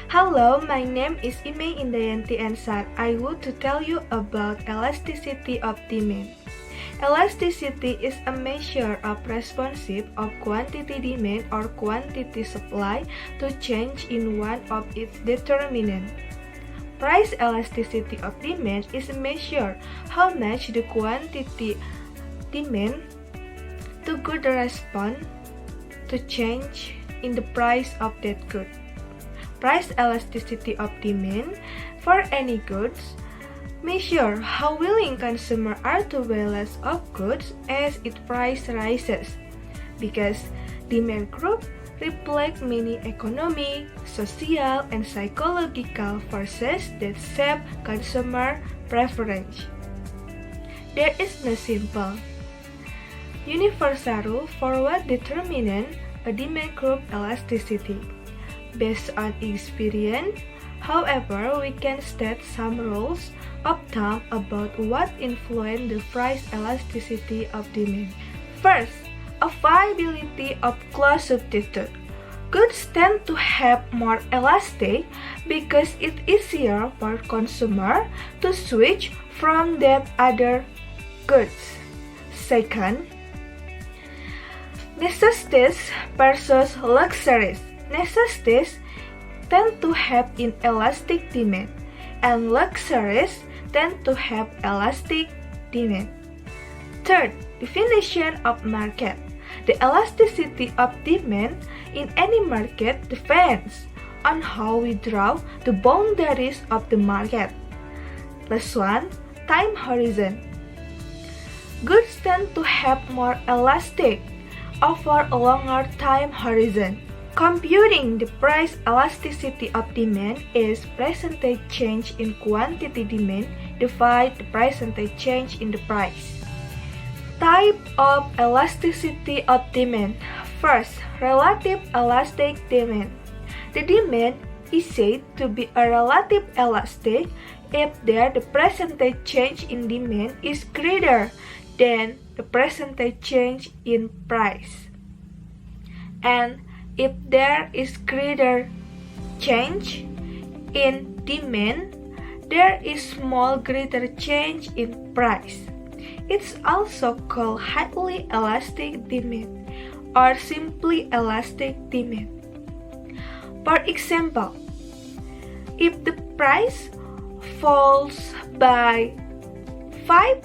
Hello, my name is Ime Indayanti Ansar. I would to tell you about elasticity of demand. Elasticity is a measure of responsive of quantity demand or quantity supply to change in one of its determinant. Price elasticity of demand is a measure how much the quantity demand to good respond to change in the price of that good. Price elasticity of demand for any goods measure how willing consumers are to buy less of goods as its price rises, because demand group reflect many economic, social, and psychological forces that shape consumer preference. There is no simple, universal rule for what determines a demand group elasticity. Based on experience, however, we can state some rules of thumb about what influence the price elasticity of demand. First, availability of close substitute. Goods tend to have more elastic because it's easier for consumer to switch from that other goods. Second, necessities versus luxuries. Necessities tend to have inelastic demand, and luxuries tend to have elastic demand. Third, definition of market. The elasticity of demand in any market depends on how we draw the boundaries of the market. Last one, time horizon. Goods tend to have more elastic over a longer time horizon. Computing the price elasticity of demand is percentage change in quantity demand divide the percentage change in the price. Type of elasticity of demand. First, relative elastic demand. The demand is said to be a relative elastic if there the percentage change in demand is greater than the percentage change in price. And if there is greater change in demand, there is small greater change in price. It's also called highly elastic demand or simply elastic demand. For example, if the price falls by 5%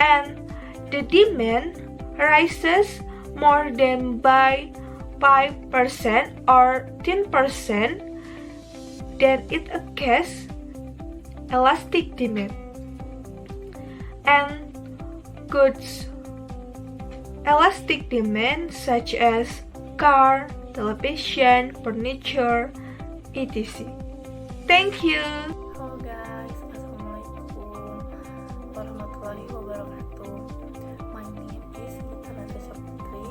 and the demand rises more than by 5% or 10%, then it occurs elastic demand. And goods elastic demand such as car, television, furniture, etc. Thank you. Halo guys, Assalamualaikum warahmatullahi wabarakatuh. My name is Gita Natasha Putri.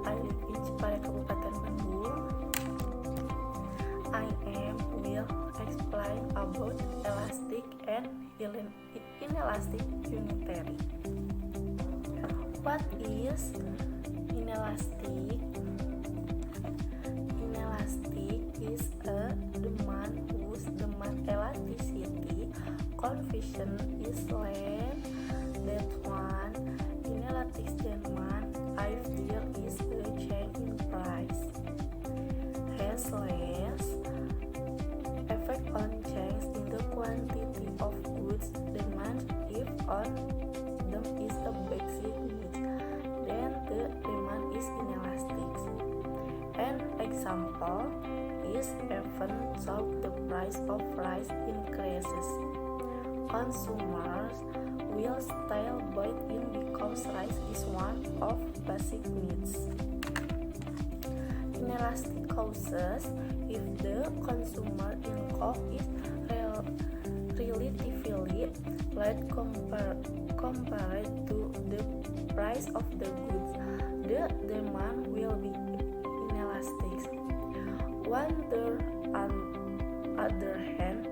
I live in Cipayung, Kabupaten Bandung. I will explain about elastic and inelastic unitary. What is inelastic? Inelastic is a demand whose demand elasticity coefficient is less than 1. Inelastic demand if there is a change in price has less effect on change in the quantity of goods demand if on them is a basic need, then the demand is inelastic. An example is even though the price of rice increases, consumers will still buy it because rice is one of basic needs. Inelastic causes if the consumer income is relatively light compared to the price of the goods, the demand will be inelastic. On the other hand,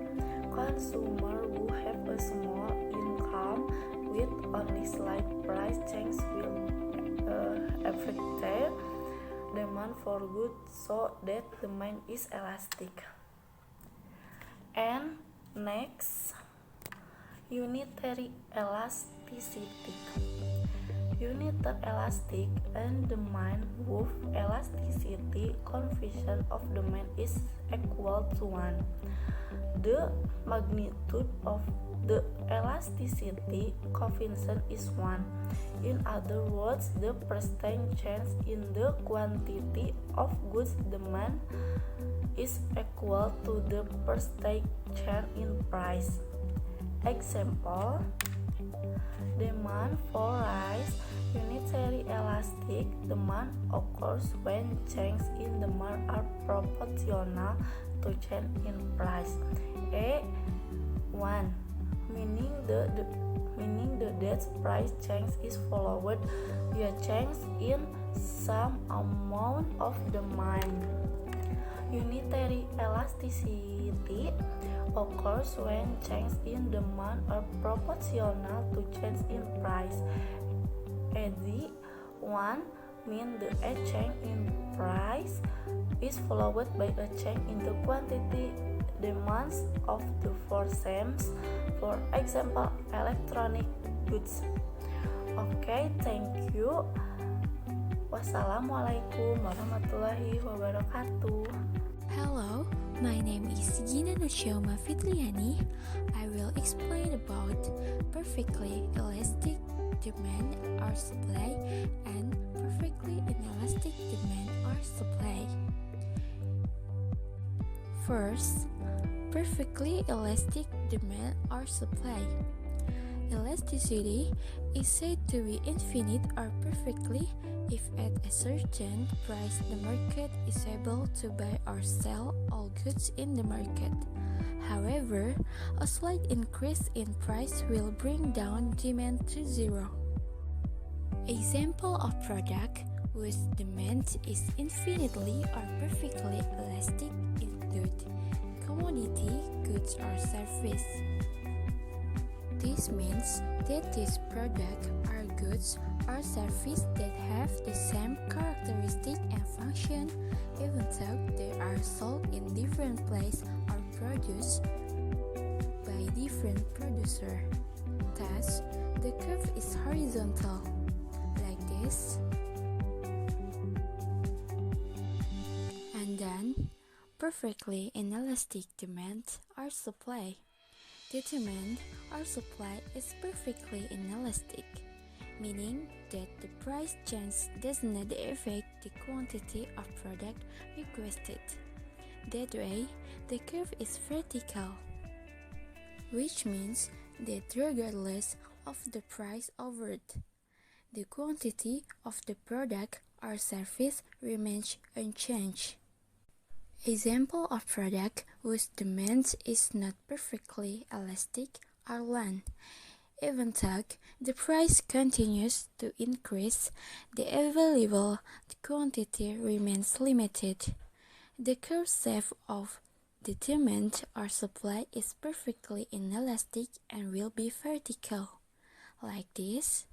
consumers who have a small income with only slight price change will affected demand for goods so that demand is elastic. And next, unitary elasticity. Unitary elastic and demand with elasticity coefficient of demand is equal to 1. The magnitude of the elasticity coefficient is 1. In other words, the percent change in the quantity of goods demand is equal to the percent change in price. Example, demand for rice. Unitary elastic demand occurs when changes in demand are proportional to change in price. A1 meaning that price change is followed by a change in some amount of demand. Unitary elasticity occurs when change in demand are proportional to change in price. AD1 means that a change in price is followed by a change in the quantity demands of the items, for example, electronic goods. Okay, thank you. Wassalamualaikum warahmatullahi wabarakatuh. Hello, my name is Gina Nursyoma Fitriani. I will explain about perfectly elastic demand or supply and perfectly inelastic demand or supply. First, perfectly elastic demand or supply. Elasticity is said to be infinite or perfectly if at a certain price the market is able to buy or sell all goods in the market. However, a slight increase in price will bring down demand to zero. Example of product whose demand is infinitely or perfectly elastic include commodity, goods or service. This means that these products are goods or services that have the same characteristic and function even though they are sold in different places or produced by different producer. Thus, the curve is horizontal, like this. And then, perfectly inelastic demand or supply. The demand or supply is perfectly inelastic, meaning that the price change does not affect the quantity of product requested. That way, the curve is vertical, which means that regardless of the price offered, the quantity of the product or service remains unchanged. Example of product whose demand is not perfectly elastic are land. Even though the price continues to increase, the available quantity remains limited. The curve shape of the demand or supply is perfectly inelastic and will be vertical, like this.